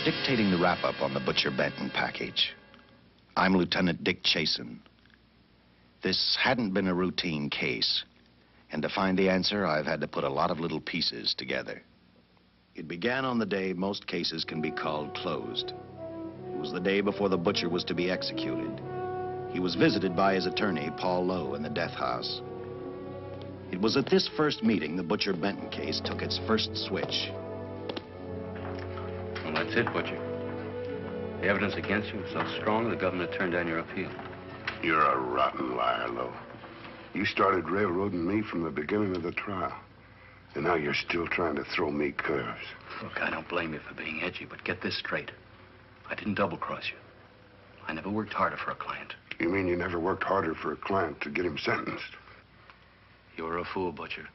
dictating the wrap-up on the Butcher Benton package. I'm Lieutenant Dick Chasen. This hadn't been a routine case, and to find the answer, I've had to put a lot of little pieces together. It began on the day most cases can be called closed. It was the day before the butcher was to be executed. He was visited by his attorney, Paul Lowe, in the death house. It was at this first meeting the Butcher Benton case took its first switch. Well, that's it, Butcher. The evidence against you was so strong, the governor turned down your appeal. You're a rotten liar, Lowe. You started railroading me from the beginning of the trial. And now you're still trying to throw me curves. Look, I don't blame you for being edgy, but get this straight. I didn't double-cross you. I never worked harder for a client. You mean you never worked harder for a client to get him sentenced? You were a fool, Butcher.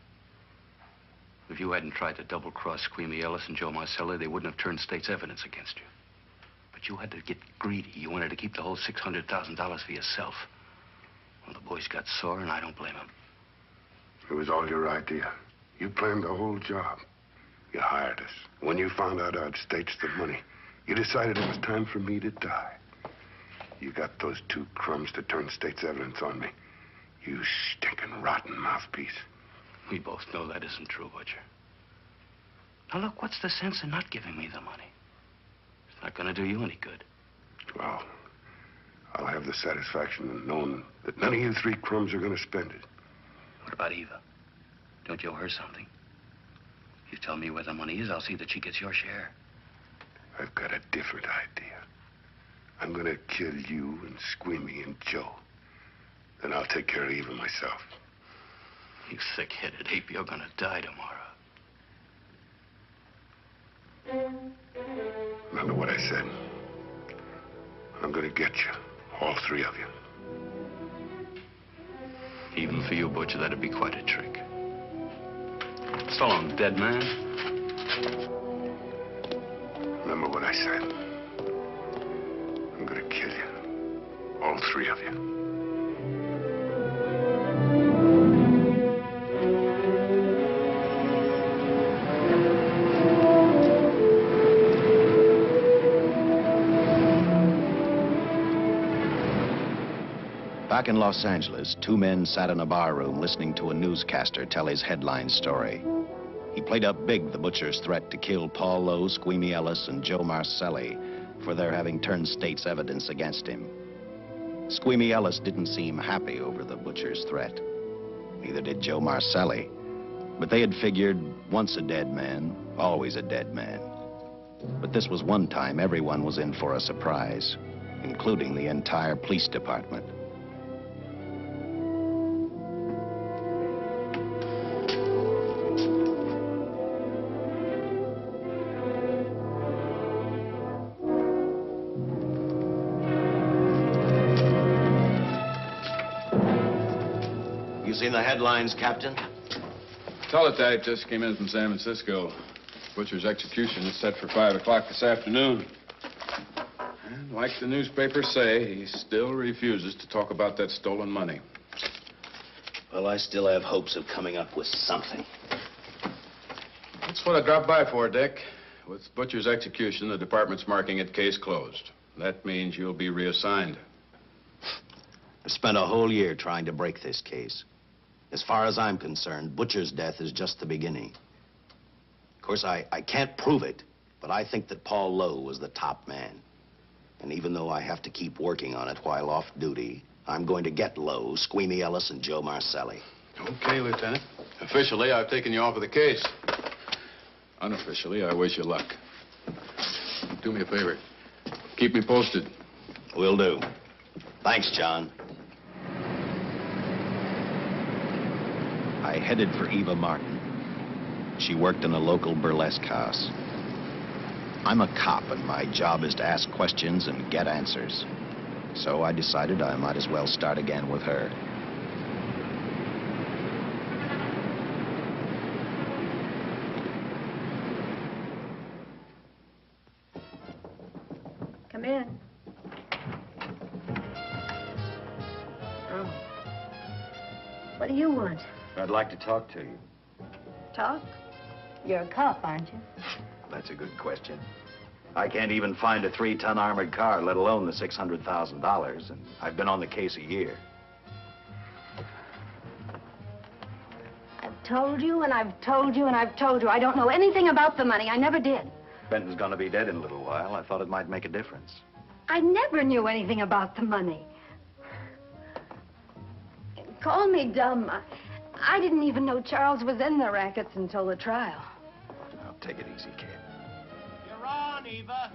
If you hadn't tried to double-cross Squeamy Ellis and Joe Marcelli, they wouldn't have turned state's evidence against you. But you had to get greedy. You wanted to keep the whole $600,000 for yourself. Well, the boys got sore, and I don't blame them. It was all your idea. You planned the whole job. You hired us. When you found out I'd staged the money, you decided it was time for me to die. You got those two crumbs to turn state's evidence on me. You stinking rotten mouthpiece. We both know that isn't true, Butcher. Now, look, what's the sense in not giving me the money? It's not going to do you any good. Well, I'll have the satisfaction of knowing that none of you three crumbs are going to spend it. What about Eva? Don't you owe her something? You tell me where the money is, I'll see that she gets your share. I've got a different idea. I'm going to kill you and Squeamy and Joe. Then I'll take care of Eva myself. You thick-headed ape, you're going to die tomorrow. Remember what I said. I'm going to get you, all three of you. Even for you, Butcher, that'd be quite a trick. So long, dead man. Remember what I said. I'm going to kill you, all three of you. Back in Los Angeles, two men sat in a bar room listening to a newscaster tell his headline story. He played up big the butcher's threat to kill Paul Lowe, Squeamy Ellis, and Joe Marcelli for their having turned state's evidence against him. Squeamy Ellis didn't seem happy over the butcher's threat. Neither did Joe Marcelli. But they had figured, once a dead man, always a dead man. But this was one time everyone was in for a surprise, including the entire police department. You seen the headlines, Captain? Teletype just came in from San Francisco. Butcher's execution is set for 5 o'clock this afternoon. And like the newspapers say, he still refuses to talk about that stolen money. Well, I still have hopes of coming up with something. That's what I dropped by for, Dick. With Butcher's execution, the department's marking it case closed. That means you'll be reassigned. I've spent a whole year trying to break this case. As far as I'm concerned, Butcher's death is just the beginning. Of course, I can't prove it, but I think that Paul Lowe was the top man. And even though I have to keep working on it while off duty, I'm going to get Lowe, Squeamy Ellis, and Joe Marcelli. Okay, Lieutenant. Officially, I've taken you off of the case. Unofficially, I wish you luck. Do me a favor. Keep me posted. Will do. Thanks, John. I headed for Eva Martin. She worked in a local burlesque house. I'm a cop, and my job is to ask questions and get answers. So I decided I might as well start again with her. Come in. Oh. What do you want? I'd like to talk to you. Talk? You're a cop, aren't you? That's a good question. I can't even find a 3-ton armored car, let alone the $600,000, and I've been on the case a year. I've told you, and I've told you, and I've told you. I don't know anything about the money. I never did. Benton's gonna be dead in a little while. I thought it might make a difference. I never knew anything about the money. Call me dumb. I didn't even know Charles was in the rackets until the trial. Now, take it easy, kid. You're on, Eva.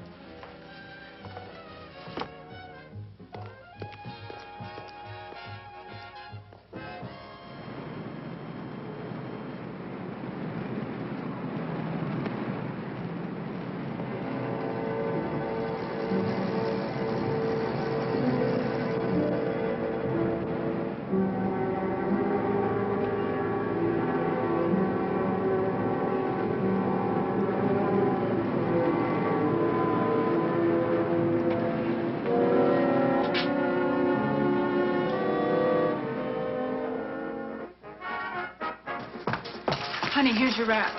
Honey, here's your wrap.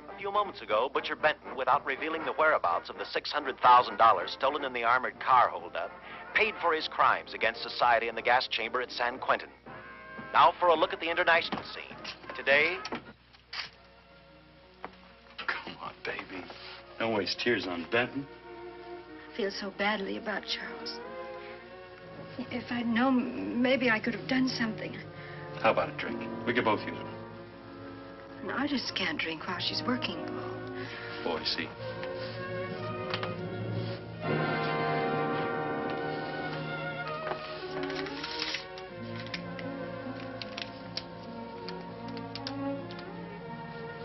A few moments ago, Butcher Benton, without revealing the whereabouts of the $600,000 stolen in the armored car holdup, paid for his crimes against society in the gas chamber at San Quentin. Now for a look at the international scene. Today... Come on, baby. Don't waste tears on Benton. I feel so badly about Charles. If I'd known, maybe I could have done something. How about a drink? We could both use one. An artist can't drink while she's working, Paul. Boy, see.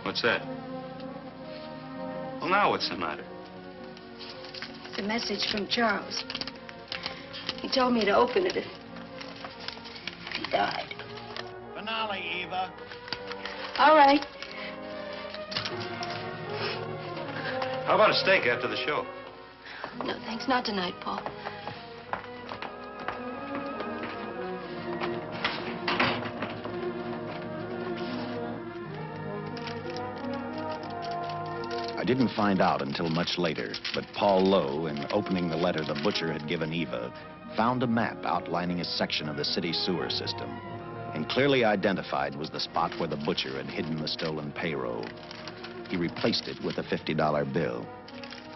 What's that? Well, now what's the matter? It's a message from Charles. He told me to open it if he died. Finale, Eva. All right. How about a steak after the show? No, thanks. Not tonight, Paul. I didn't find out until much later, but Paul Lowe, in opening the letter the butcher had given Eva, found a map outlining a section of the city sewer system. And clearly identified was the spot where the butcher had hidden the stolen payroll. He replaced it with a $50 bill.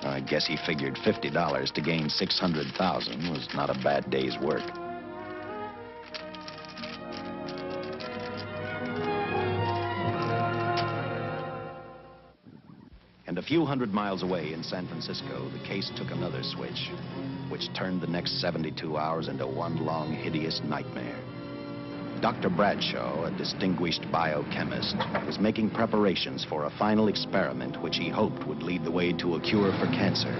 I guess he figured $50 to gain $600,000 was not a bad day's work. And a few hundred miles away in San Francisco, the case took another switch, which turned the next 72 hours into one long, hideous nightmare. Dr. Bradshaw, a distinguished biochemist, was making preparations for a final experiment which he hoped would lead the way to a cure for cancer.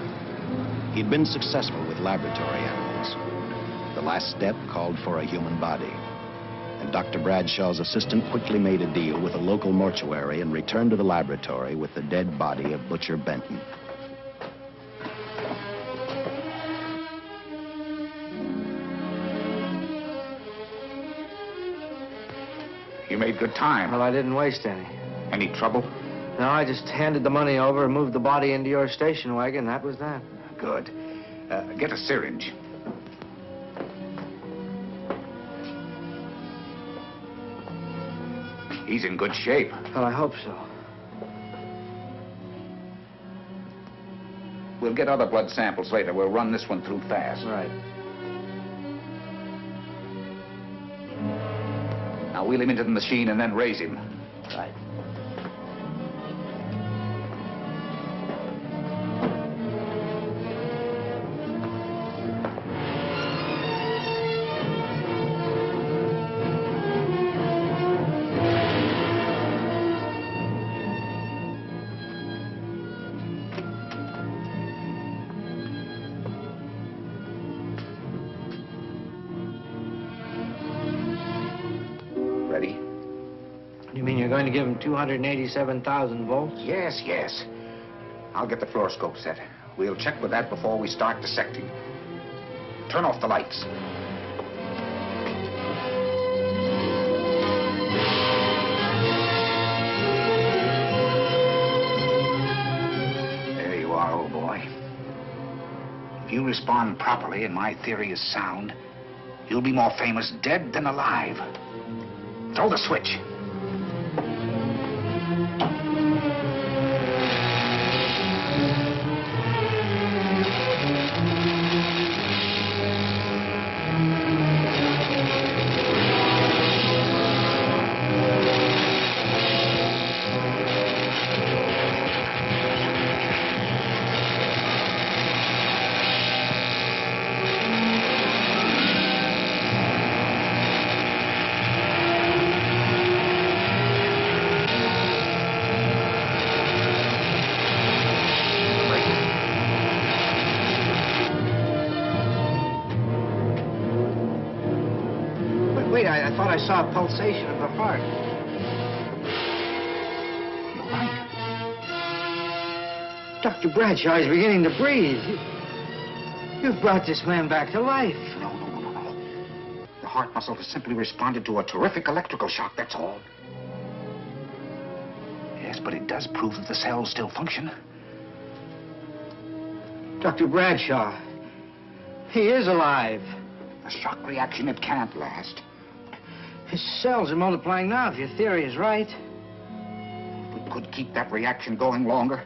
He'd been successful with laboratory animals. The last step called for a human body. And Dr. Bradshaw's assistant quickly made a deal with a local mortuary and returned to the laboratory with the dead body of Butcher Benton. You made good time. Well, I didn't waste any. Any trouble? No, I just handed the money over and moved the body into your station wagon. That was that. Good. Get a syringe. He's in good shape. Well, I hope so. We'll get other blood samples later. We'll run this one through fast. Right. Now wheel him into the machine and then raise him. Right. you're going to give him 287,000 volts? Yes, yes. I'll get the fluoroscope set. We'll check with that before we start dissecting. Turn off the lights. There you are, old boy. If you respond properly and my theory is sound, you'll be more famous dead than alive. Throw the switch. Wait, I thought I saw a pulsation of the heart. You're right. Dr. Bradshaw is beginning to breathe. You've brought this man back to life. No. The heart muscle has simply responded to a terrific electrical shock, that's all. Yes, but it does prove that the cells still function. Dr. Bradshaw, he is alive. A shock reaction, it can't last. His cells are multiplying now, if your theory is right. We could keep that reaction going longer.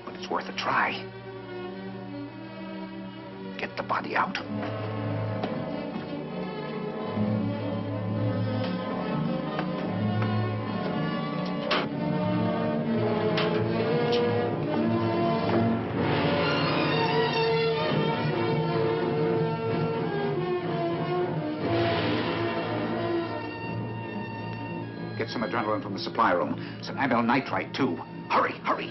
But it's worth a try. Get the body out. Get some adrenaline from the supply room. Some amyl nitrite, too. Hurry, hurry.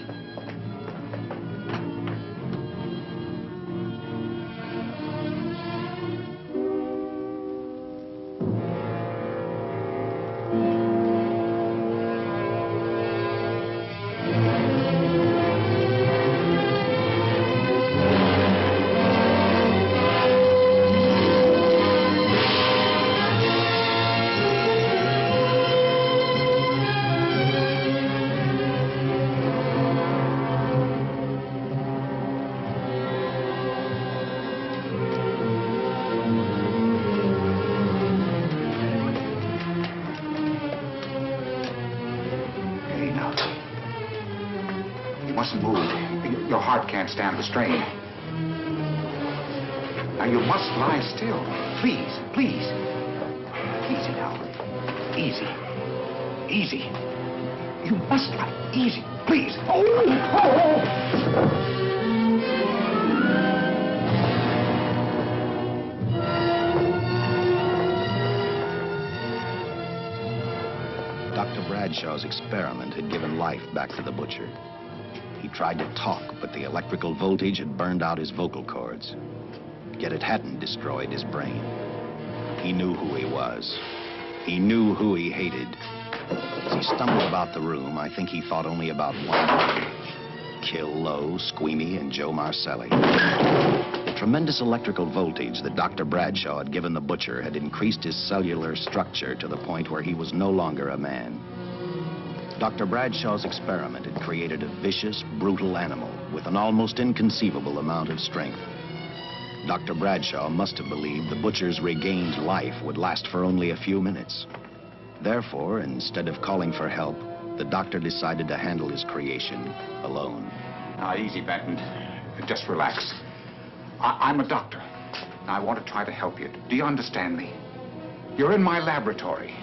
Mustn't move. Your heart can't stand the strain. Now, you must lie still. Please, please. Easy now. Easy. Easy. You must lie. Easy, please. Oh! Dr. Bradshaw's experiment had given life back to the butcher. He tried to talk, but the electrical voltage had burned out his vocal cords. Yet it hadn't destroyed his brain. He knew who he was. He knew who he hated. As he stumbled about the room, I think he thought only about one thing: kill Lowe, Squeamy, and Joe Marcelli. The tremendous electrical voltage that Dr. Bradshaw had given the butcher had increased his cellular structure to the point where he was no longer a man. Dr. Bradshaw's experiment had created a vicious, brutal animal with an almost inconceivable amount of strength. Dr. Bradshaw must have believed the butcher's regained life would last for only a few minutes. Therefore, instead of calling for help, the doctor decided to handle his creation alone. Now, easy, Benton. Just relax. I'm a doctor. I want to try to help you. Do you understand me? You're in my laboratory.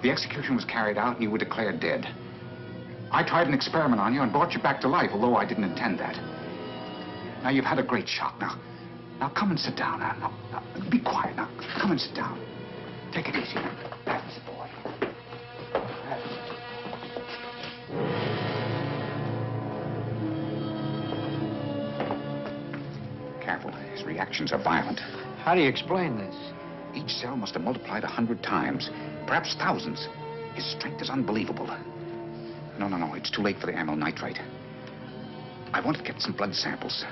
The execution was carried out and you were declared dead. I tried an experiment on you and brought you back to life, although I didn't intend that. Now, you've had a great shock. Now come and sit down. Now, be quiet. Now, come and sit down. Take it easy. That's the boy. Careful. His reactions are violent. How do you explain this? Each cell must have multiplied 100 times, perhaps thousands. His strength is unbelievable. No, it's too late for the amyl nitrite. I want to get some blood samples,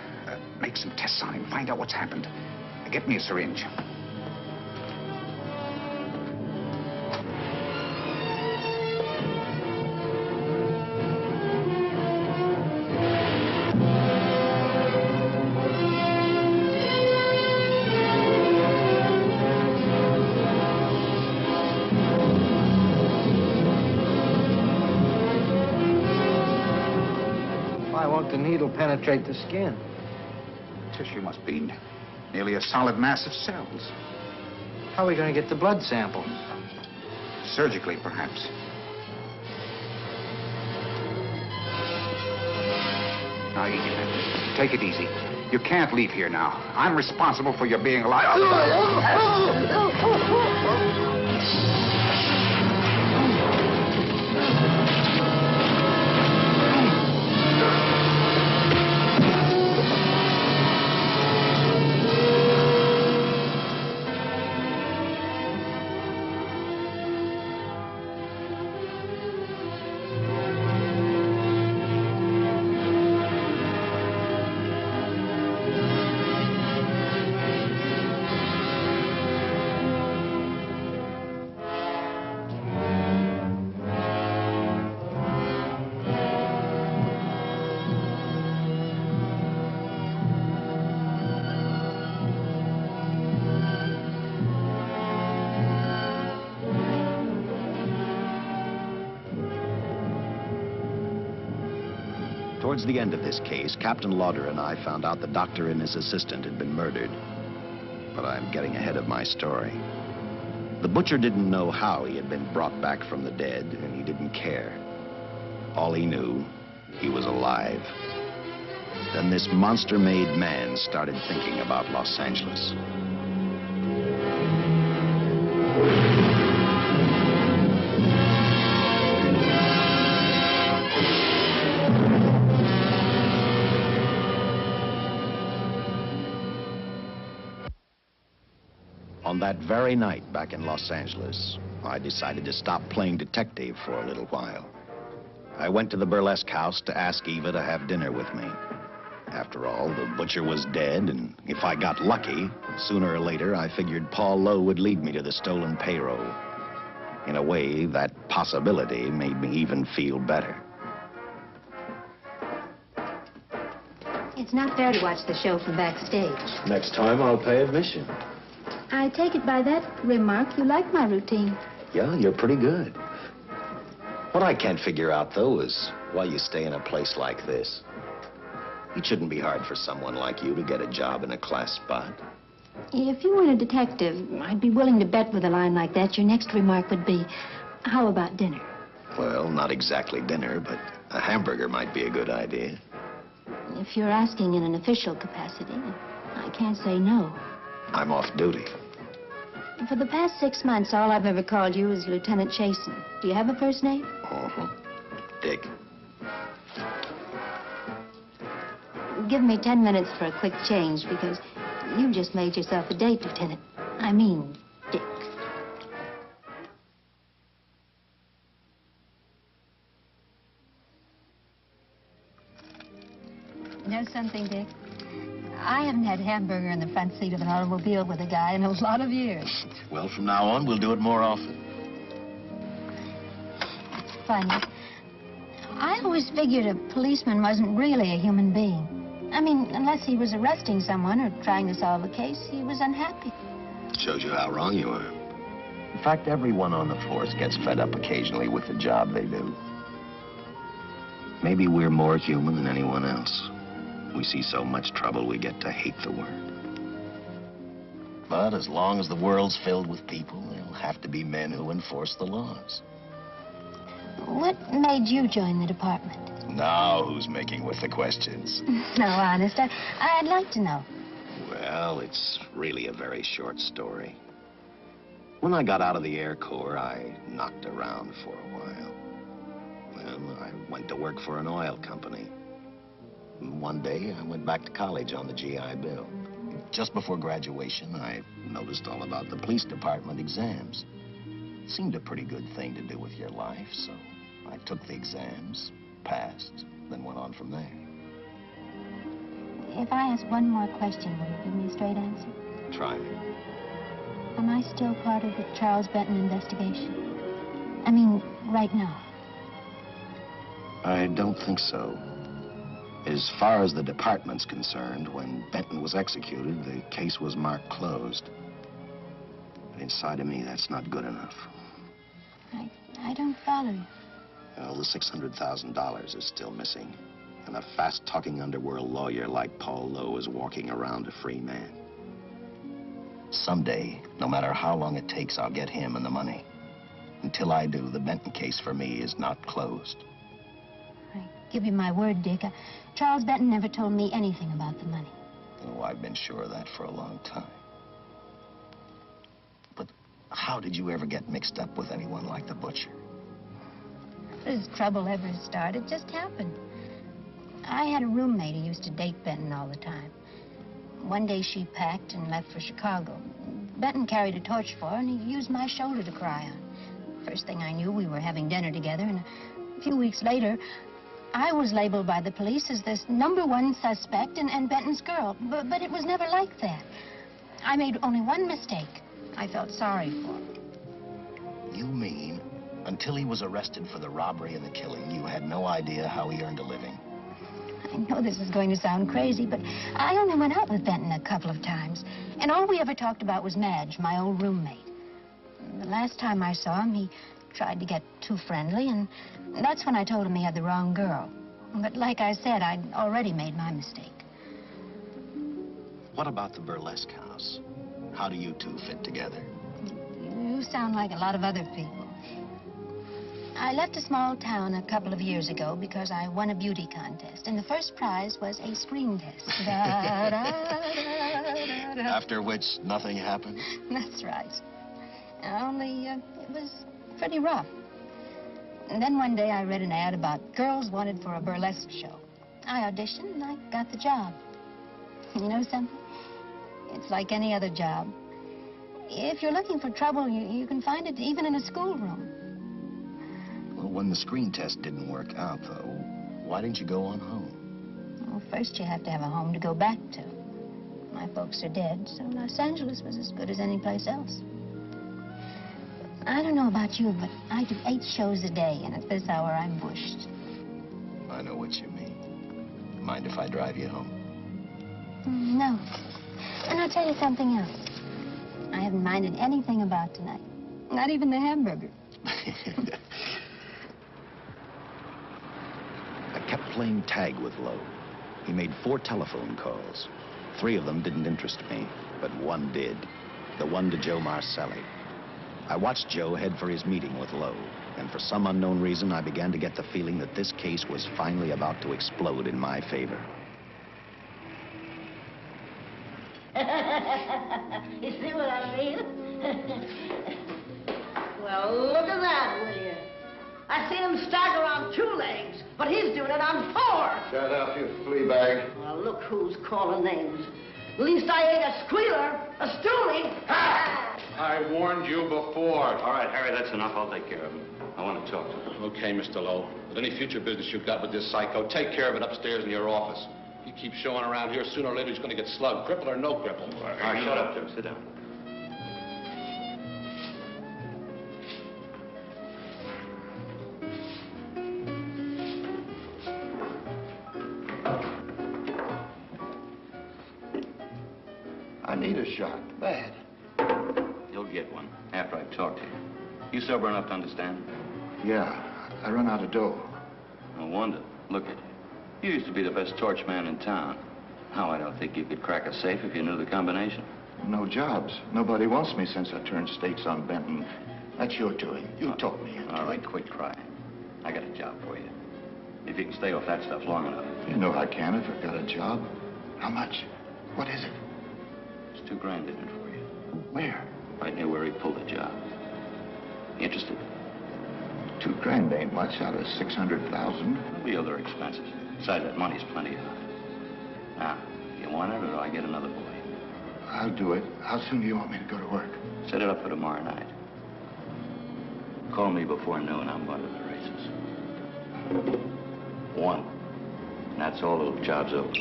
make some tests on him, find out what's happened. Get me a syringe. Why won't the needle penetrate the skin? Tissue must be nearly a solid mass of cells. How are we going to get the blood sample? Surgically, perhaps. Now, take it easy. You can't leave here now. I'm responsible for your being alive. Towards the end of this case, Captain Lauder and I found out the doctor and his assistant had been murdered. But I'm getting ahead of my story. The butcher didn't know how he had been brought back from the dead, and he didn't care. All he knew, he was alive. Then this monster-made man started thinking about Los Angeles. On that very night back in Los Angeles, I decided to stop playing detective for a little while. I went to the burlesque house to ask Eva to have dinner with me. After all, the butcher was dead, and if I got lucky, sooner or later, I figured Paul Lowe would lead me to the stolen payroll. In a way, that possibility made me even feel better. It's not fair to watch the show from backstage. Next time, I'll pay admission. I take it by that remark you like my routine. Yeah, you're pretty good. What I can't figure out, though, is why you stay in a place like this. It shouldn't be hard for someone like you to get a job in a class spot. If you weren't a detective, I'd be willing to bet with a line like that your next remark would be, how about dinner? Well, not exactly dinner, but a hamburger might be a good idea. If you're asking in an official capacity, I can't say no. I'm off duty. For the past 6 months, all I've ever called you is Lieutenant Chasen. Do you have a first name? Dick. Give me 10 minutes for a quick change, because you just made yourself a date, Lieutenant. I mean, Dick. You know something, Dick? I haven't had hamburger in the front seat of an automobile with a guy in a lot of years. Well, from now on, we'll do it more often. It's funny. I always figured a policeman wasn't really a human being. I mean, unless he was arresting someone or trying to solve a case, he was unhappy. Shows you how wrong you are. In fact, everyone on the force gets fed up occasionally with the job they do. Maybe we're more human than anyone else. We see so much trouble, we get to hate the word. But as long as the world's filled with people, there'll have to be men who enforce the laws. What made you join the department? Now, who's making with the questions? No, honest, I'd like to know. Well, it's really a very short story. When I got out of the Air Corps, I knocked around for a while. Well, I went to work for an oil company. One day, I went back to college on the GI Bill. Just before graduation, I noticed all about the police department exams. Seemed a pretty good thing to do with your life, so I took the exams, passed, then went on from there. If I ask one more question, will you give me a straight answer? Try me. Am I still part of the Charles Benton investigation? I mean, right now. I don't think so. As far as the department's concerned, when Benton was executed, the case was marked closed. But inside of me, that's not good enough. I don't follow you. Well, the $600,000 is still missing. And a fast-talking underworld lawyer like Paul Lowe is walking around a free man. Someday, no matter how long it takes, I'll get him and the money. Until I do, the Benton case for me is not closed. I give you my word, Dick. Charles Benton never told me anything about the money. Oh, I've been sure of that for a long time. But how did you ever get mixed up with anyone like the butcher? His trouble ever started just happened. I had a roommate who used to date Benton all the time. One day she packed and left for Chicago. Benton carried a torch for her, and he used my shoulder to cry on. First thing I knew, we were having dinner together, and a few weeks later, I was labeled by the police as this #1 suspect and Benton's girl. But it was never like that. I made only one mistake. I felt sorry for him. You mean, until he was arrested for the robbery and the killing, you had no idea how he earned a living? I know this is going to sound crazy, but I only went out with Benton a couple of times. And all we ever talked about was Madge, my old roommate. The last time I saw him, he tried to get too friendly, and that's when I told him he had the wrong girl. But like I said, I'd already made my mistake. What about the burlesque house? How do you two fit together? You sound like a lot of other people. I left a small town a couple of years ago because I won a beauty contest, and the first prize was a screen test. After which, nothing happened? That's right. Only, it was pretty rough. And then one day I read an ad about girls wanted for a burlesque show. I auditioned, and I got the job. You know something? It's like any other job. If you're looking for trouble, you can find it even in a schoolroom. Well, when the screen test didn't work out, though, why didn't you go on home? Well, first you have to have a home to go back to. My folks are dead, so Los Angeles was as good as any place else. I don't know about you, but I do 8 shows a day, and at this hour I'm bushed. I know what you mean. Mind if I drive you home? No. And I'll tell you something else. I haven't minded anything about tonight. Not even the hamburger. I kept playing tag with Lowe. He made 4 telephone calls. 3 of them didn't interest me, but one did. The one to Joe Marcelli. I watched Joe head for his meeting with Lowe, and for some unknown reason, I began to get the feeling that this case was finally about to explode in my favor. You see what I mean? Well, look at that, will you? I seen him stagger on 2 legs, but he's doing it on 4. Shut up, you flea bag. Well, look who's calling names. At least I ain't a squealer, a stoolie. I warned you before. All right, Harry, that's enough. I'll take care of him. I want to talk to him. Okay, Mr. Lowe. With any future business you've got with this psycho, take care of it upstairs in your office. He keeps showing around here, sooner or later he's going to get slugged, cripple or no cripple. All right, shut up, Jim. Sit down. I need a shot, bad. You'll get one after I talk to you. You sober enough to understand? Yeah, I run out of dough. No wonder. Look at you. You used to be the best torch man in town. Now, I don't think you could crack a safe if you knew the combination. No jobs. Nobody wants me since I turned stakes on Benton. That's your doing. You taught me. All right, quit crying. I got a job for you. If you can stay off that stuff long enough. You know I can if I've got a job. How much? What is it? There's $2 grand in it for you. Where? Right near where he pulled the job. You interested? $2 grand ain't much out of 600,000. There'll be other expenses. Besides, that money's plenty of it. Now, you want it, or do I get another boy? I'll do it. How soon do you want me to go to work? Set it up for tomorrow night. call me before noon, I'm going to the races. 1. And that's all, the job's over.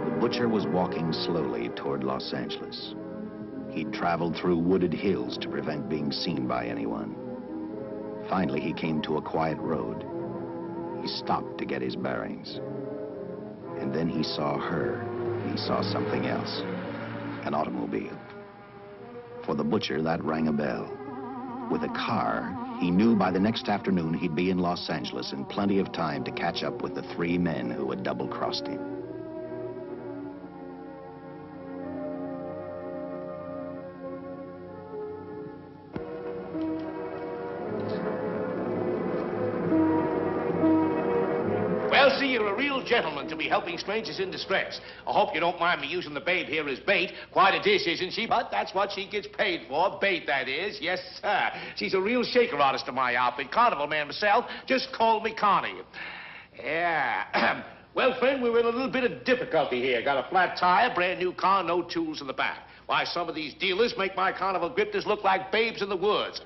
The butcher was walking slowly toward Los Angeles. He'd traveled through wooded hills to prevent being seen by anyone. Finally, he came to a quiet road. He stopped to get his bearings. And then he saw her. He saw something else. An automobile. For the butcher, that rang a bell. With a car, he knew by the next afternoon he'd be in Los Angeles in plenty of time to catch up with the 3 men who had double-crossed him. Well, see, you're a real gentleman to be helping strangers in distress. I hope you don't mind me using the babe here as bait. Quite a dish, isn't she? But that's what she gets paid for. Bait, that is. Yes, sir. She's a real shaker artist of my outfit. Carnival man myself. Just call me Connie. Yeah. Well, friend, we're in a little bit of difficulty here. Got a flat tire, brand new car, no tools in the back. Why, some of these dealers make my carnival grifters look like babes in the woods.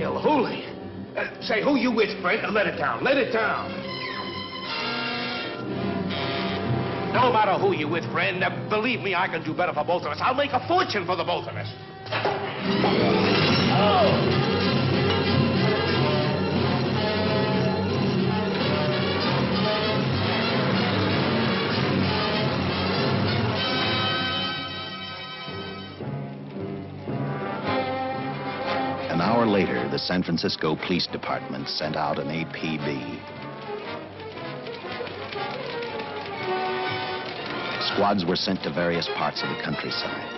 Holy. Say, who you with, friend? Let it down. Let it down. No matter who you with, friend, believe me, I can do better for both of us. I'll make a fortune for the both of us. Oh! An hour later, the San Francisco Police Department sent out an APB. Squads were sent to various parts of the countryside.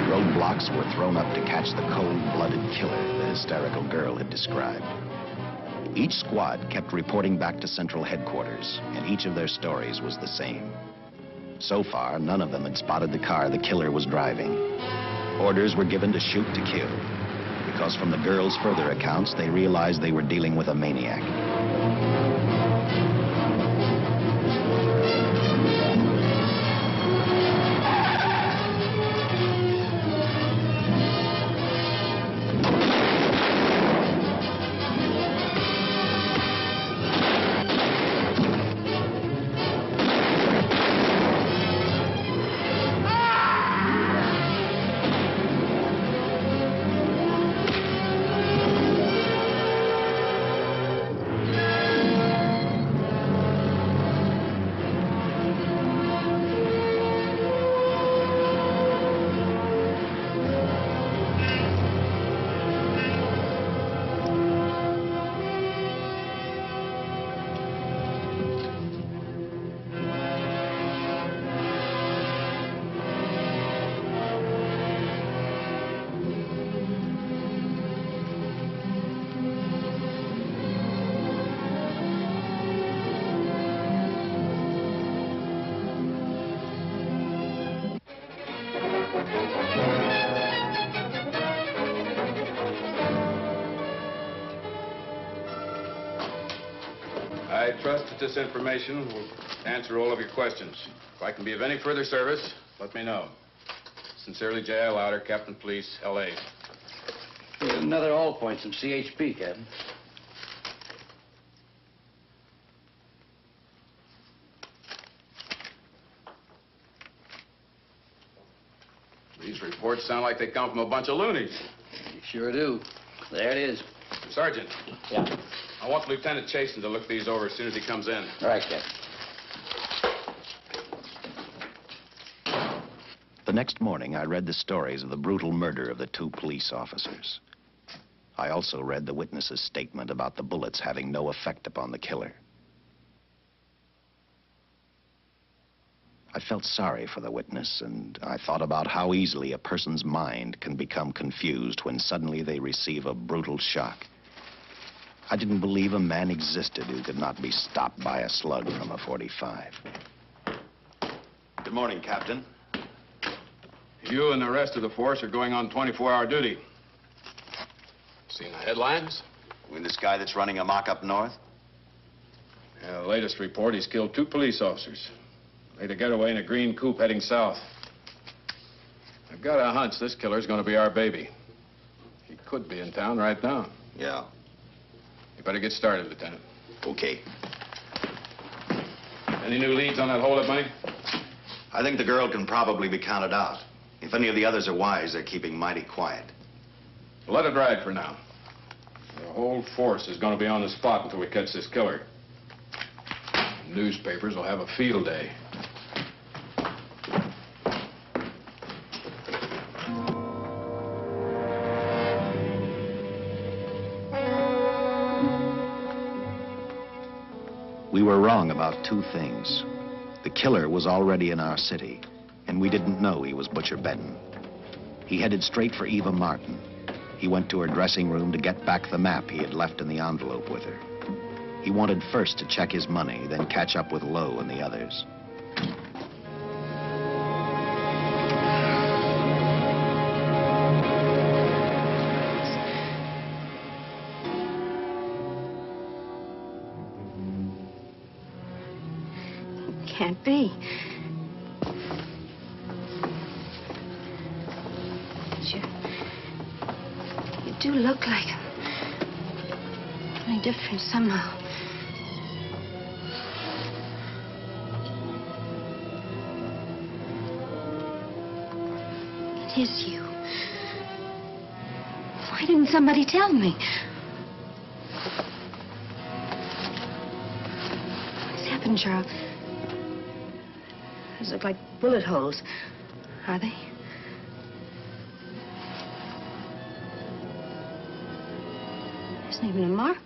Roadblocks were thrown up to catch the cold-blooded killer the hysterical girl had described. Each squad kept reporting back to Central Headquarters, and each of their stories was the same. So far, none of them had spotted the car the killer was driving. Orders were given to shoot to kill, because from the girls' further accounts, they realized they were dealing with a maniac. I trust that this information will answer all of your questions. If I can be of any further service, let me know. Sincerely, J.I. Louder, Captain Police, L.A. Another all points from CHP, Captain. These reports sound like they come from a bunch of loonies. You sure do. There it is. Sergeant. Yeah. I want Lieutenant Chasen to look these over as soon as he comes in. All right, Captain. The next morning, I read the stories of the brutal murder of the 2 police officers. I also read the witness's statement about the bullets having no effect upon the killer. I felt sorry for the witness, and I thought about how easily a person's mind can become confused when suddenly they receive a brutal shock. I didn't believe a man existed who could not be stopped by a slug from a .45. Good morning, Captain. You and the rest of the force are going on 24-hour duty. Seen the headlines? You mean this guy that's running amok up north? Yeah, the latest report, he's killed 2 police officers. Made a getaway in a green coupe heading south. I've got a hunch this killer's gonna be our baby. He could be in town right now. Yeah. You better get started, Lieutenant. Okay. Any new leads on that hold-up money? I think the girl can probably be counted out. If any of the others are wise, they're keeping mighty quiet. Let it ride for now. The whole force is gonna be on the spot until we catch this killer. Newspapers will have a field day. We were wrong about 2 things. The killer was already in our city, and we didn't know he was Butcher Benton. He headed straight for Eva Martin. He went to her dressing room to get back the map he had left in the envelope with her. He wanted first to check his money, then catch up with Lowe and the others. Can't be. You do look like him. Only different somehow. It is you. Why didn't somebody tell me? What's happened, Charles? Those look like bullet holes. Are they? There's not even a mark.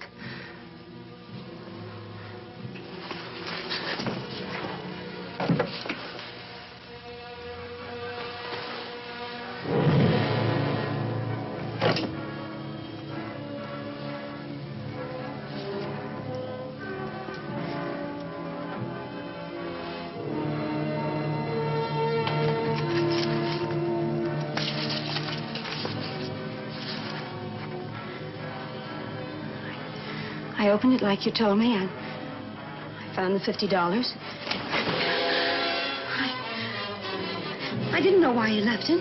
I opened it like you told me. I found the $50. I didn't know why you left him.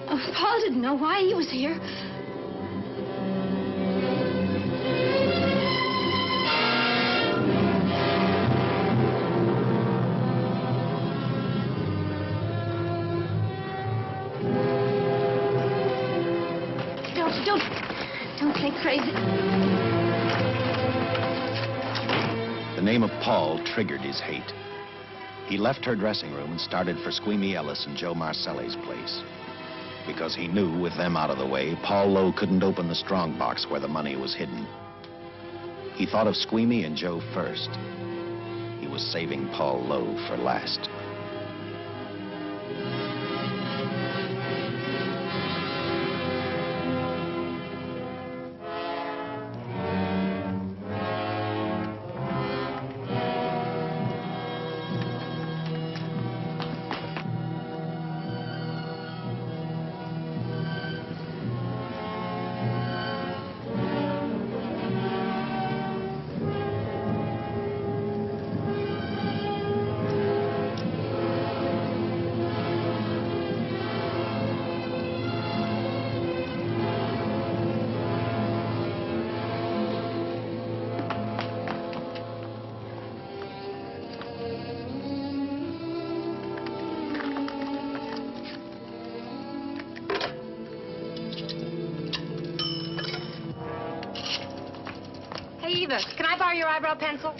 Oh, Paul didn't know why he was here. Don't think crazy. The name of Paul triggered his hate. He left her dressing room and started for Squeamy Ellis and Joe Marcelli's place. Because he knew, with them out of the way, Paul Lowe couldn't open the strong box where the money was hidden. He thought of Squeamy and Joe first. He was saving Paul Lowe for last. Hey, Eva, can I borrow your eyebrow pencil?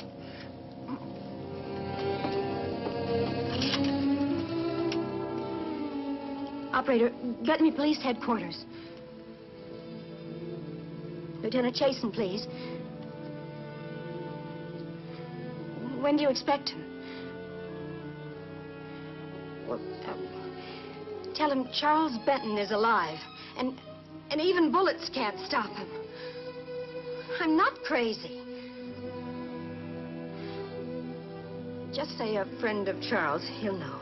Operator, get me police headquarters. Lieutenant Chasen, please. When do you expect him? Well, tell him Charles Benton is alive, and even bullets can't stop him. I'm not crazy. Just say a friend of Charles. He'll know.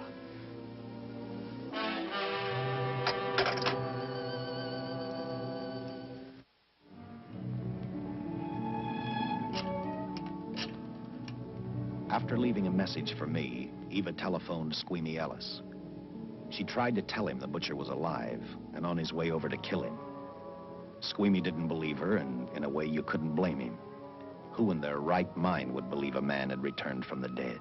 After leaving a message for me, Eva telephoned Squeamy Ellis. She tried to tell him the butcher was alive and on his way over to kill him. Squeamy didn't believe her, and in a way you couldn't blame him. Who in their right mind would believe a man had returned from the dead?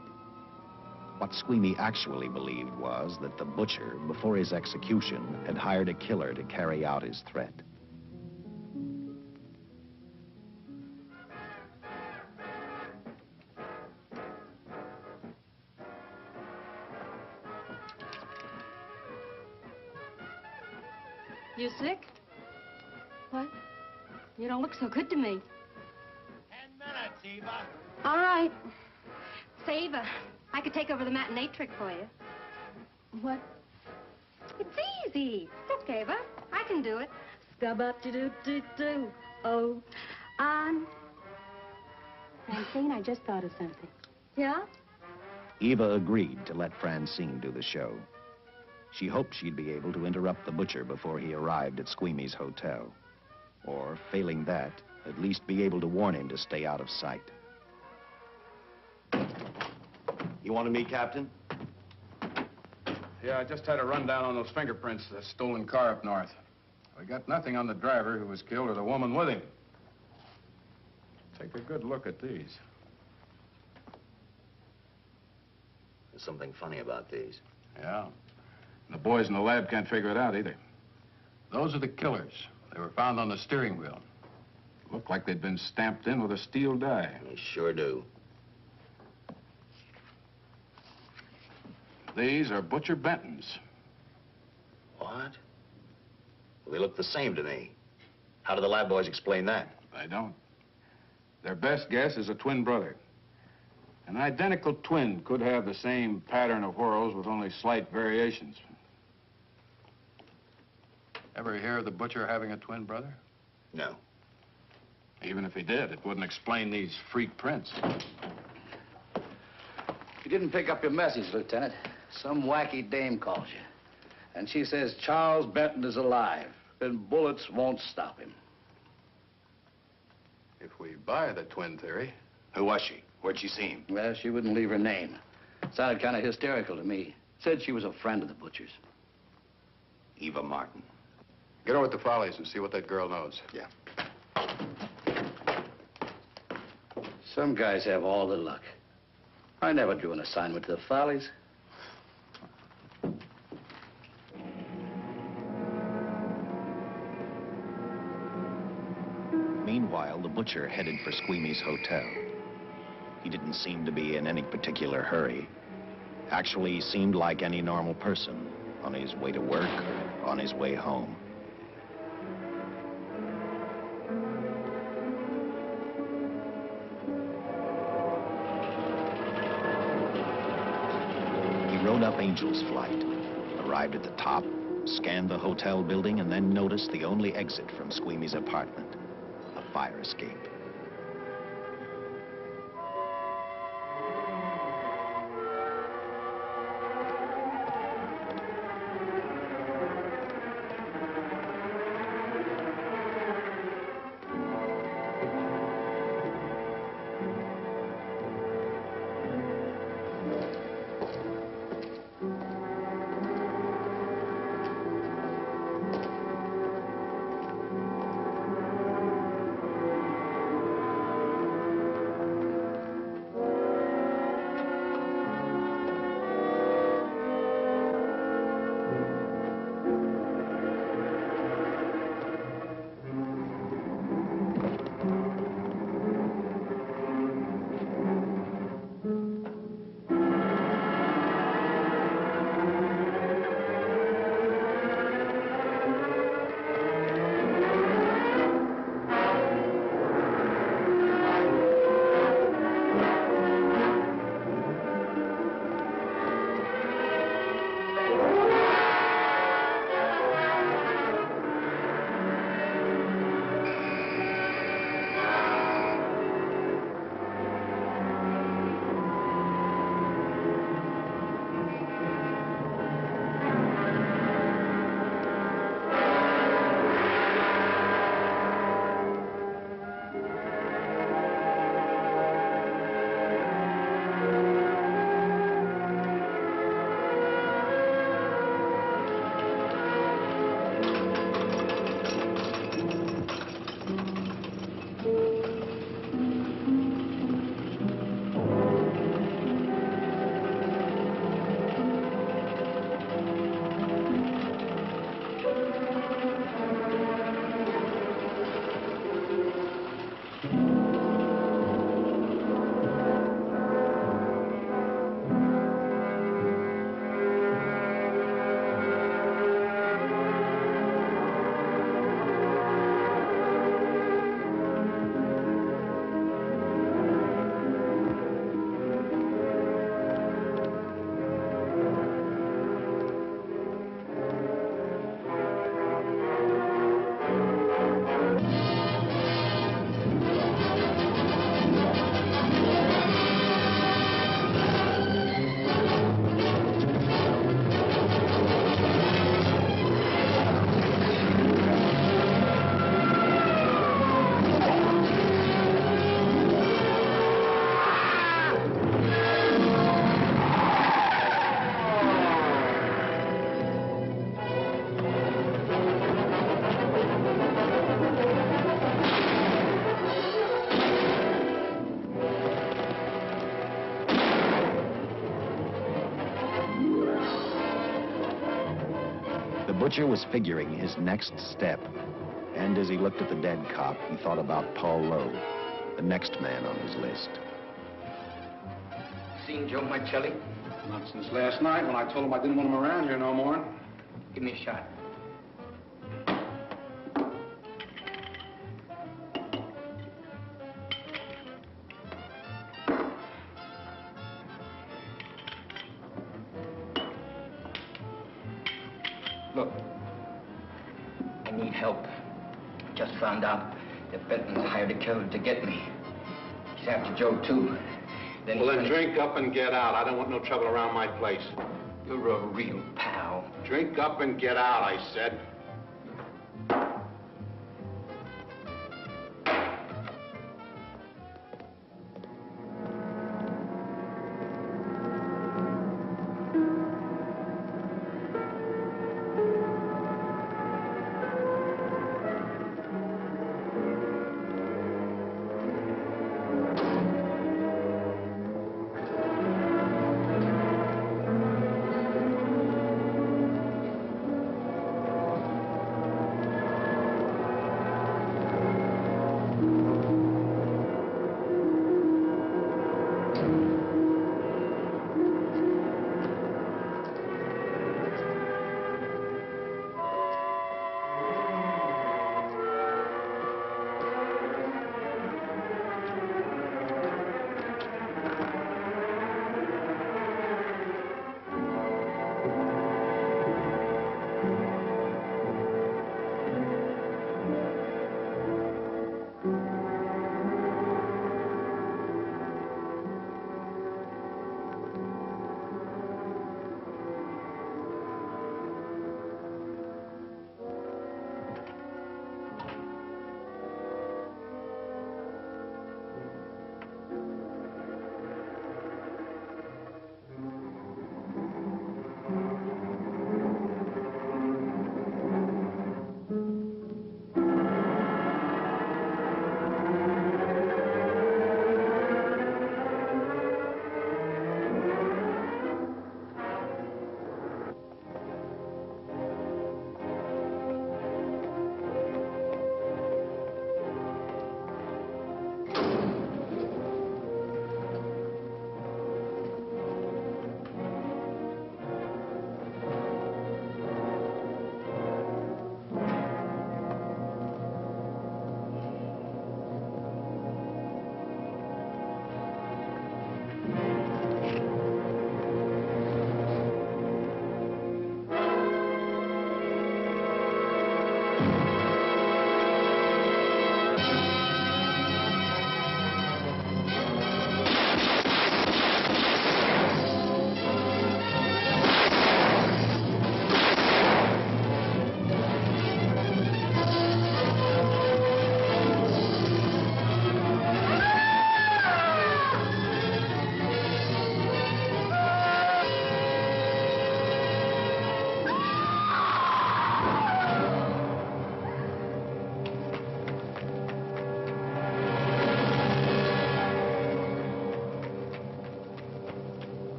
What Squeamy actually believed was that the butcher, before his execution, had hired a killer to carry out his threat. You sick? What? You don't look so good to me. 10 minutes, Eva. All right. Say, Eva, I could take over the matinee trick for you. What? It's easy. Look, Eva, I can do it. Scub-up-de-doo-doo-doo. Oh, on. Francine, I just thought of something. Yeah? Eva agreed to let Francine do the show. She hoped she'd be able to interrupt the butcher before he arrived at Squeamy's hotel. Or, failing that, at least be able to warn him to stay out of sight. You wanted me, Captain? Yeah, I just had a rundown on those fingerprints, the stolen car up north. We got nothing on the driver who was killed or the woman with him. Take a good look at these. There's something funny about these. Yeah. The boys in the lab can't figure it out either. Those are the killers. They were found on the steering wheel. Looked like they'd been stamped in with a steel die. They sure do. These are Butcher Benton's. What? Well, they look the same to me. How do the lab boys explain that? They don't. Their best guess is a twin brother. An identical twin could have the same pattern of whorls with only slight variations. Ever hear of the butcher having a twin brother? No. Even if he did, it wouldn't explain these freak prints. You didn't pick up your message, Lieutenant. Some wacky dame calls you. And she says Charles Benton is alive, and bullets won't stop him. If we buy the twin theory... Who was she? Where'd she see him? Well, she wouldn't leave her name. Sounded kind of hysterical to me. Said she was a friend of the butcher's. Eva Martin. Get over at the Follies and see what that girl knows. Yeah. Some guys have all the luck. I never drew an assignment to the Follies. Meanwhile, the butcher headed for Squeamy's hotel. He didn't seem to be in any particular hurry. Actually, he seemed like any normal person, on his way to work or on his way home. He rode up Angel's Flight, arrived at the top, scanned the hotel building, and then noticed the only exit from Squeamy's apartment, a fire escape. butcher was figuring his next step. And as he looked at the dead cop, he thought about Paul Lowe, the next man on his list. Seen Joe Marcelli? Not since last night when I told him I didn't want him around here no more. Give me a shot. Look, I need help. Just found out that Benton hired a killer to get me. He's after Joe, too. Well, then drink up and get out. I don't want no trouble around my place. You're a real pal. Drink up and get out, I said.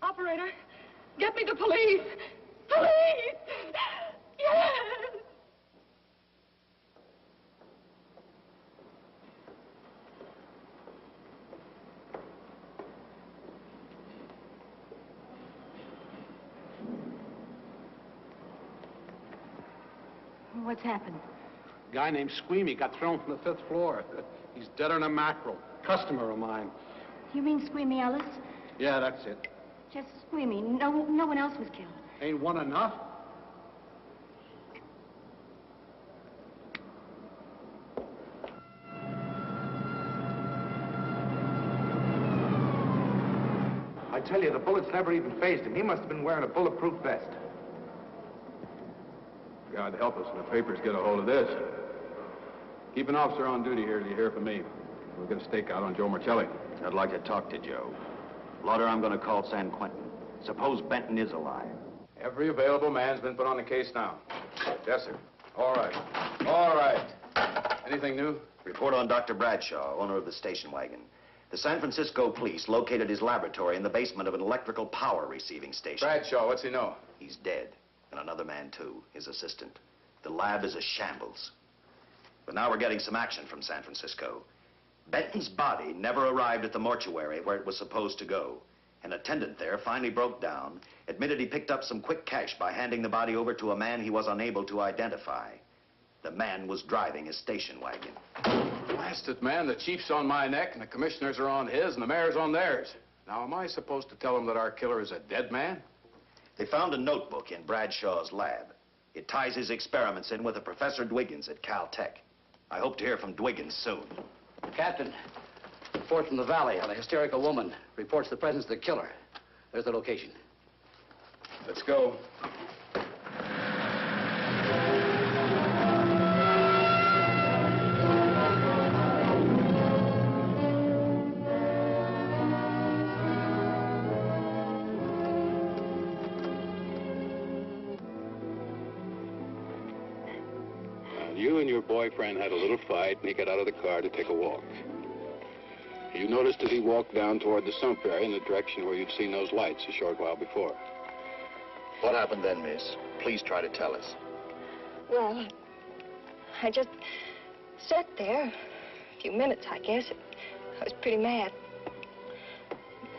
Operator, get me the police. Police! Yes! What's happened? A guy named Squeamy got thrown from the 5th floor. He's deader than a mackerel. Customer of mine. You mean Squeamy Ellis? Yeah, that's it. Just Squeamy. No one else was killed. Ain't one enough? I tell you, the bullets never even phased him. He must have been wearing a bulletproof vest. God help us when the papers get a hold of this. Keep an officer on duty here till you hear from me. We'll get a stakeout on Joe Marcelli. I'd like to talk to Joe. Lauder, I'm going to call San Quentin. Suppose Benton is alive. Every available man's been put on the case now. Yes, sir. All right. All right. Anything new? Report on Dr. Bradshaw, owner of the station wagon. The San Francisco police located his laboratory in the basement of an electrical power receiving station. Bradshaw, what's he know? He's dead. And another man, too, his assistant. The lab is a shambles. But now we're getting some action from San Francisco. Benton's body never arrived at the mortuary where it was supposed to go. An attendant there finally broke down, admitted he picked up some quick cash by handing the body over to a man he was unable to identify. The man was driving his station wagon. Blasted man, the chief's on my neck, and the commissioners are on his, and the mayor's on theirs. Now, am I supposed to tell him that our killer is a dead man? They found a notebook in Bradshaw's lab. It ties his experiments in with a Professor Dwiggins at Caltech. I hope to hear from Dwiggins soon. Captain, report from the valley on a hysterical woman. Reports the presence of the killer. There's the location. Let's go. You and your boyfriend had a little fight, and he got out of the car to take a walk. You noticed that he walked down toward the sump area in the direction where you'd seen those lights a short while before. What happened then, miss? Please try to tell us. Well, I just sat there a few minutes, I guess. I was pretty mad.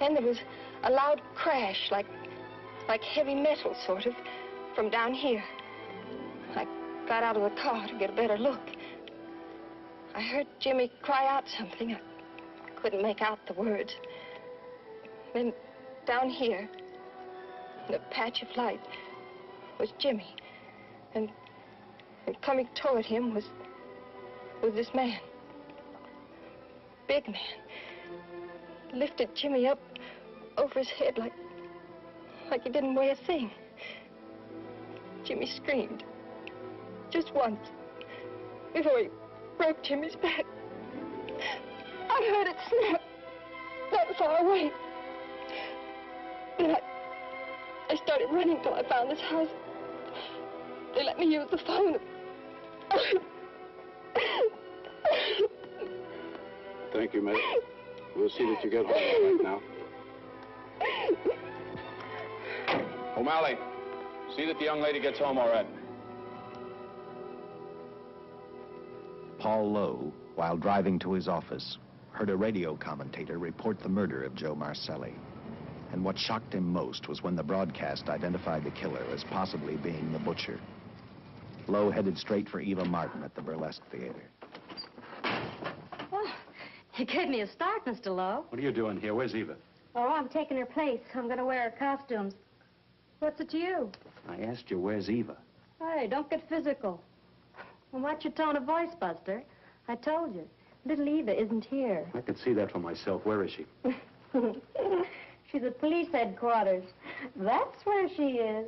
Then there was a loud crash, like heavy metal, sort of, from down here. I got out of the car to get a better look. I heard Jimmy cry out something. I couldn't make out the words. Then down here, in a patch of light, was Jimmy. And coming toward him was this man. Big man. Lifted Jimmy up over his head like he didn't weigh a thing. Jimmy screamed. Just once, before he broke Jimmy's back. I heard it snap, not far away. Then I started running till I found this house. They let me use the phone. Thank you, miss. We'll see that you get home right now. O'Malley, see that the young lady gets home all right. Paul Lowe, while driving to his office, heard a radio commentator report the murder of Joe Marcelli. And what shocked him most was when the broadcast identified the killer as possibly being the butcher. Lowe headed straight for Eva Martin at the Burlesque Theater. Well, you gave me a start, Mr. Lowe. What are you doing here? Where's Eva? Oh, I'm taking her place. I'm going to wear her costumes. What's it to you? I asked you, where's Eva? Hey, don't get physical. Well, watch your tone of voice, Buster. I told you. Little Eva isn't here. I could see that for myself. Where is she? She's at police headquarters. That's where she is.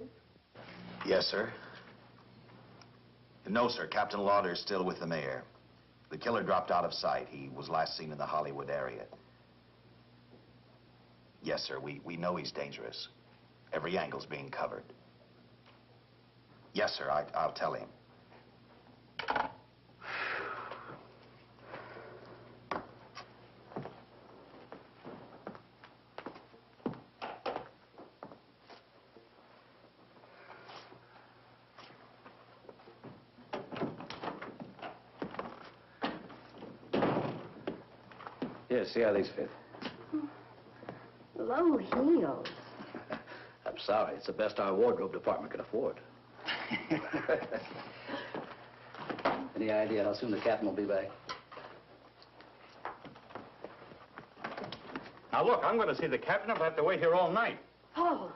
Yes, sir. No, sir. Captain Lauder's still with the mayor. The killer dropped out of sight. He was last seen in the Hollywood area. Yes, sir. We know he's dangerous. Every angle's being covered. Yes, sir. I'll tell him. Here, see how these fit. Low heels. I'm sorry. It's the best our wardrobe department can afford. Any idea how soon the captain will be back? Now, look, I'm going to see the captain. I'll have to wait here all night. Paul.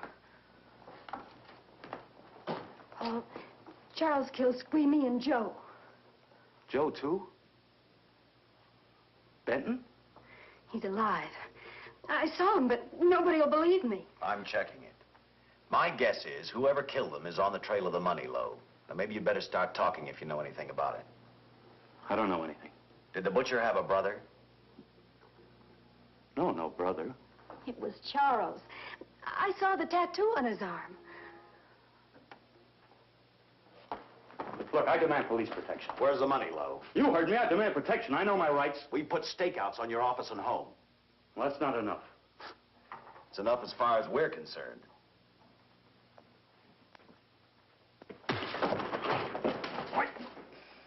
Paul, Charles killed Squeamy and Joe. Joe, too? Benton? He's alive. I saw him, but nobody will believe me. I'm checking it. My guess is whoever killed them is on the trail of the money, Lowe. Now, maybe you better start talking if you know anything about it. I don't know anything. Did the butcher have a brother? No, no brother. It was Charles. I saw the tattoo on his arm. Look, I demand police protection. Where's the money, Lowe? You heard me. I demand protection. I know my rights. We put stakeouts on your office and home. Well, that's not enough. It's enough as far as we're concerned.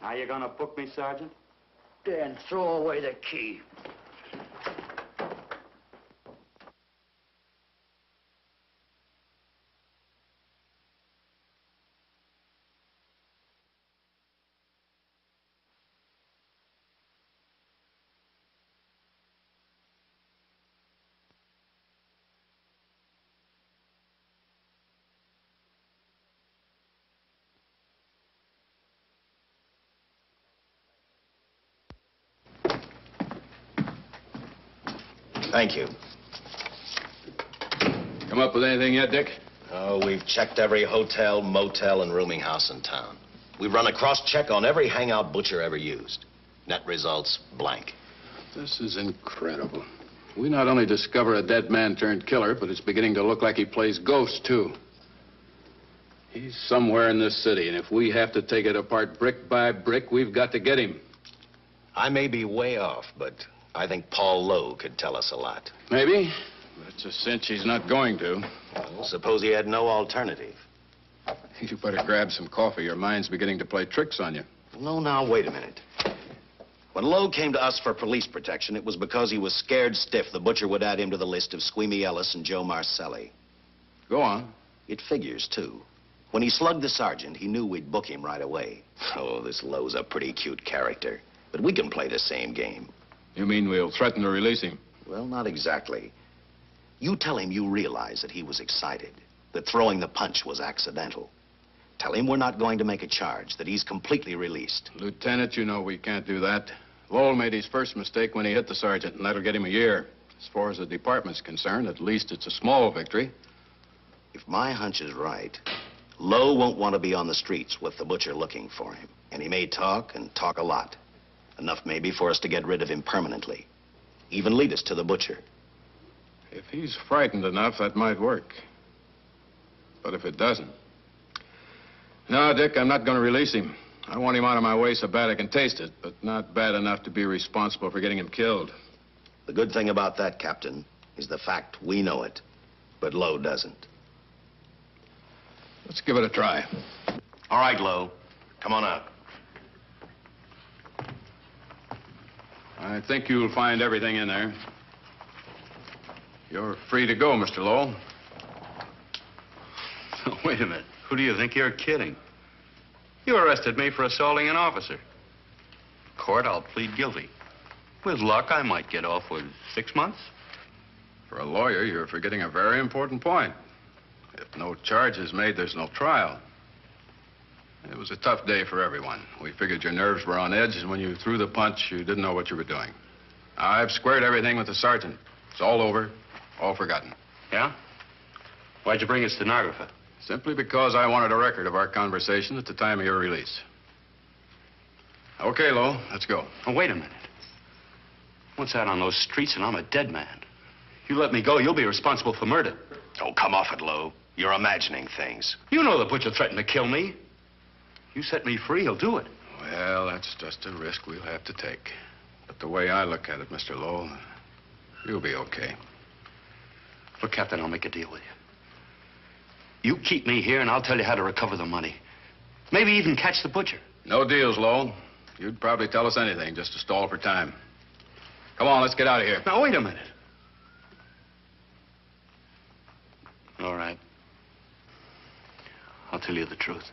Now you gonna book me, Sergeant? Dan, throw away the key. Thank you. Come up with anything yet, Dick? Oh, we've checked every hotel, motel, and rooming house in town. We've run a cross-check on every hangout Butcher ever used. Net results, blank. This is incredible. We not only discover a dead man turned killer, but it's beginning to look like he plays ghost, too. He's somewhere in this city, and if we have to take it apart brick by brick, we've got to get him. I may be way off, but I think Paul Lowe could tell us a lot. Maybe. But it's a cinch he's not going to. Well, suppose he had no alternative. You better grab some coffee. Your mind's beginning to play tricks on you. No, now, wait a minute. When Lowe came to us for police protection, it was because he was scared stiff the Butcher would add him to the list of Squeamy Ellis and Joe Marcelli. Go on. It figures, too. When he slugged the sergeant, he knew we'd book him right away. Oh, this Lowe's a pretty cute character. But we can play the same game. You mean we'll threaten to release him? Well, not exactly. You tell him you realize that he was excited, that throwing the punch was accidental. Tell him we're not going to make a charge, that he's completely released. Lieutenant, you know we can't do that. Lowell made his first mistake when he hit the sergeant, and that'll get him a year. As far as the department's concerned, at least it's a small victory. If my hunch is right, Lowe won't want to be on the streets with the Butcher looking for him. And he may talk, and talk a lot. Enough maybe for us to get rid of him permanently. Even lead us to the Butcher. If he's frightened enough, that might work. But if it doesn't... No, Dick, I'm not going to release him. I want him out of my way so bad I can taste it, but not bad enough to be responsible for getting him killed. The good thing about that, Captain, is the fact we know it, but Lowe doesn't. Let's give it a try. All right, Lowe. Come on out. I think you'll find everything in there. You're free to go, Mr. Lowell. Wait a minute. Who do you think you're kidding? You arrested me for assaulting an officer. Court, I'll plead guilty. With luck, I might get off with 6 months. For a lawyer, you're forgetting a very important point. If no charge is made, there's no trial. It was a tough day for everyone. We figured your nerves were on edge, and when you threw the punch, you didn't know what you were doing. I've squared everything with the sergeant. It's all over, all forgotten. Yeah? Why'd you bring a stenographer? Simply because I wanted a record of our conversation at the time of your release. Okay, Lowe, let's go. Oh, wait a minute. Once out on those streets and I'm a dead man. You let me go, you'll be responsible for murder. Oh, come off it, Lowe. You're imagining things. You know the Butcher threatened to kill me. You set me free, he'll do it. Well, that's just a risk we'll have to take. But the way I look at it, Mr. Lowell, you'll be okay. Look, Captain, I'll make a deal with you. You keep me here, and I'll tell you how to recover the money. Maybe even catch the Butcher. No deals, Lowell. You'd probably tell us anything just to stall for time. Come on, let's get out of here. Now, wait a minute. All right. I'll tell you the truth.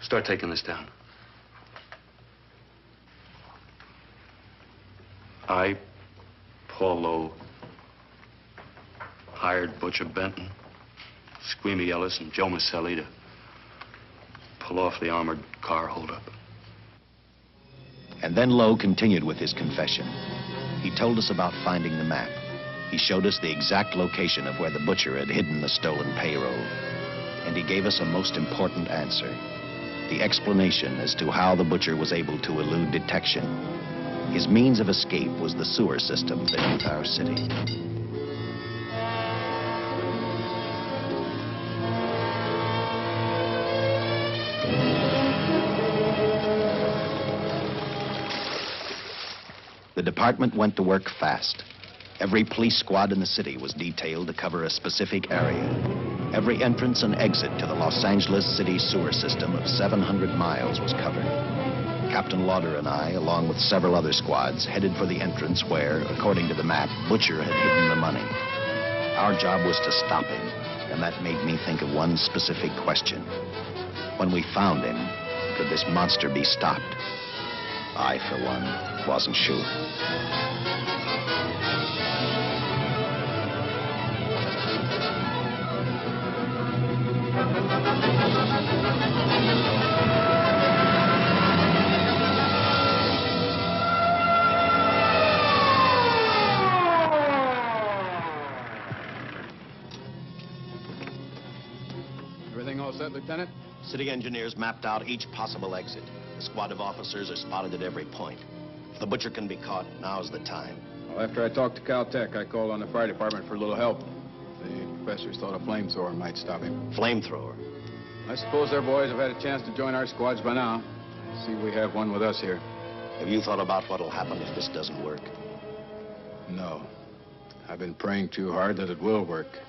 Start taking this down. I, Paul Lowe, hired Butcher Benton, Squeamy Ellis, and Joe Marcelli to pull off the armored car holdup. And then Lowe continued with his confession. He told us about finding the map. He showed us the exact location of where the Butcher had hidden the stolen payroll. And he gave us a most important answer. The explanation as to how the Butcher was able to elude detection. His means of escape was the sewer system beneath our city. The department went to work fast. Every police squad in the city was detailed to cover a specific area. Every entrance and exit to the Los Angeles city sewer system of 700 miles was covered. Captain Lauder and I, along with several other squads, headed for the entrance where, according to the map, Butcher had hidden the money. Our job was to stop him, and that made me think of one specific question. When we found him, could this monster be stopped? I, for one, wasn't sure. Everything all set, Lieutenant? City engineers mapped out each possible exit. The squad of officers are spotted at every point. If the Butcher can be caught, now's the time. Well, after I talked to Caltech, I called on the fire department for a little help. The professors thought a flamethrower might stop him. Flamethrower? I suppose their boys have had a chance to join our squads by now. I see we have one with us here. Have you thought about what'll happen if this doesn't work? No. I've been praying too hard that it will work.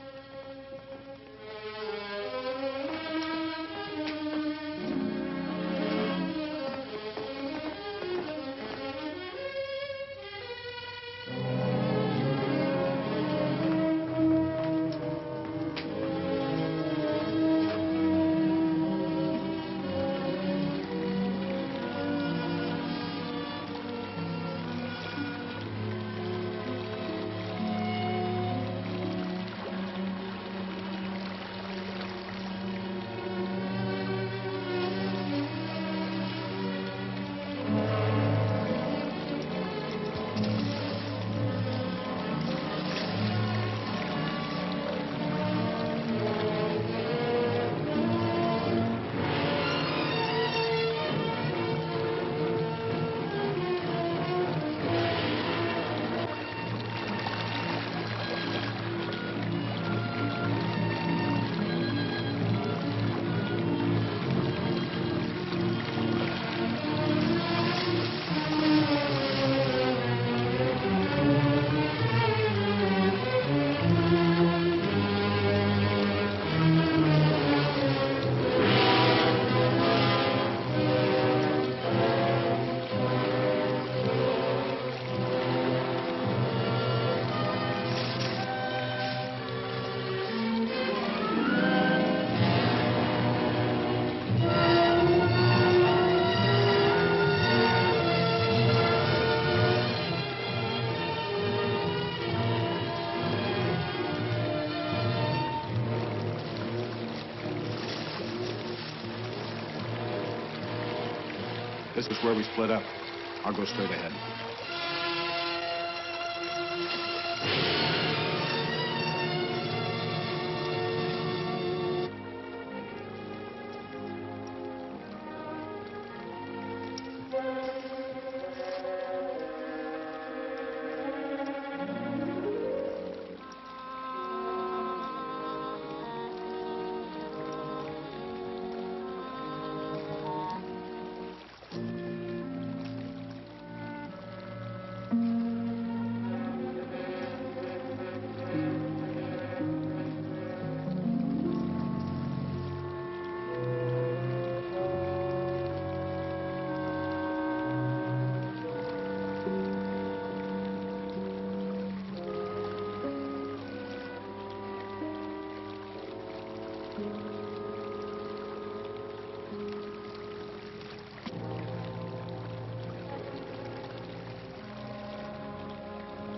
This is where we split up. I'll go straight ahead.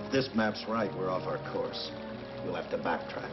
If this map's right, we're off our course. We'll have to backtrack.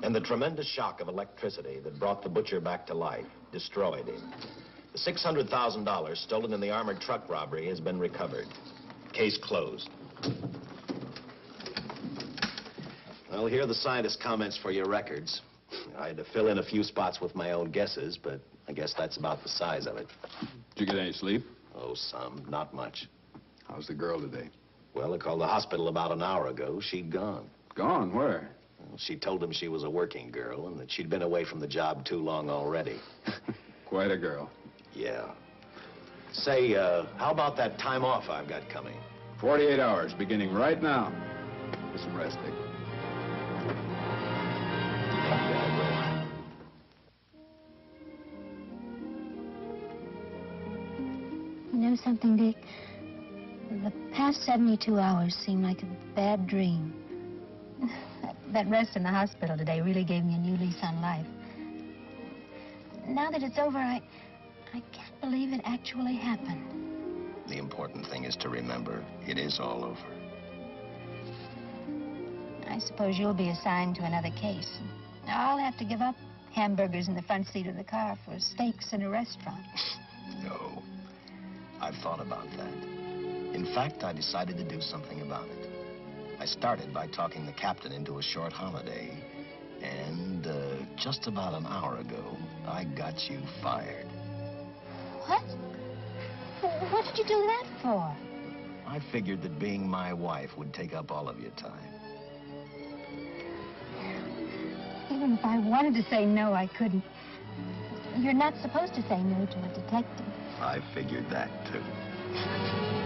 And the tremendous shock of electricity that brought the butcher back to life destroyed him. The $600,000 stolen in the armored truck robbery has been recovered. Case closed. Well, here are the scientist's comments for your records. I had to fill in a few spots with my own guesses, but I guess that's about the size of it. Did you get any sleep? Oh, some. Not much. How's the girl today? Well, I called the hospital about an hour ago. She'd gone. Gone? Where? Well, she told him she was a working girl and that she'd been away from the job too long already. Quite a girl. Yeah. Say, how about that time off I've got coming? 48 hours, beginning right now. Get some rest, Dick. know something, Dick? The past 72 hours seem like a bad dream. That rest in the hospital today really gave me a new lease on life. Now that it's over, I can't believe it actually happened. The important thing is to remember it is all over. I suppose you'll be assigned to another case. I'll have to give up hamburgers in the front seat of the car for steaks in a restaurant. No. I've thought about that. In fact, I decided to do something about it. I started by talking the captain into a short holiday, and just about an hour ago, I got you fired. What? What did you do that for? I figured that being my wife would take up all of your time. Even if I wanted to say no, I couldn't. You're not supposed to say no to a detective. I figured that, too.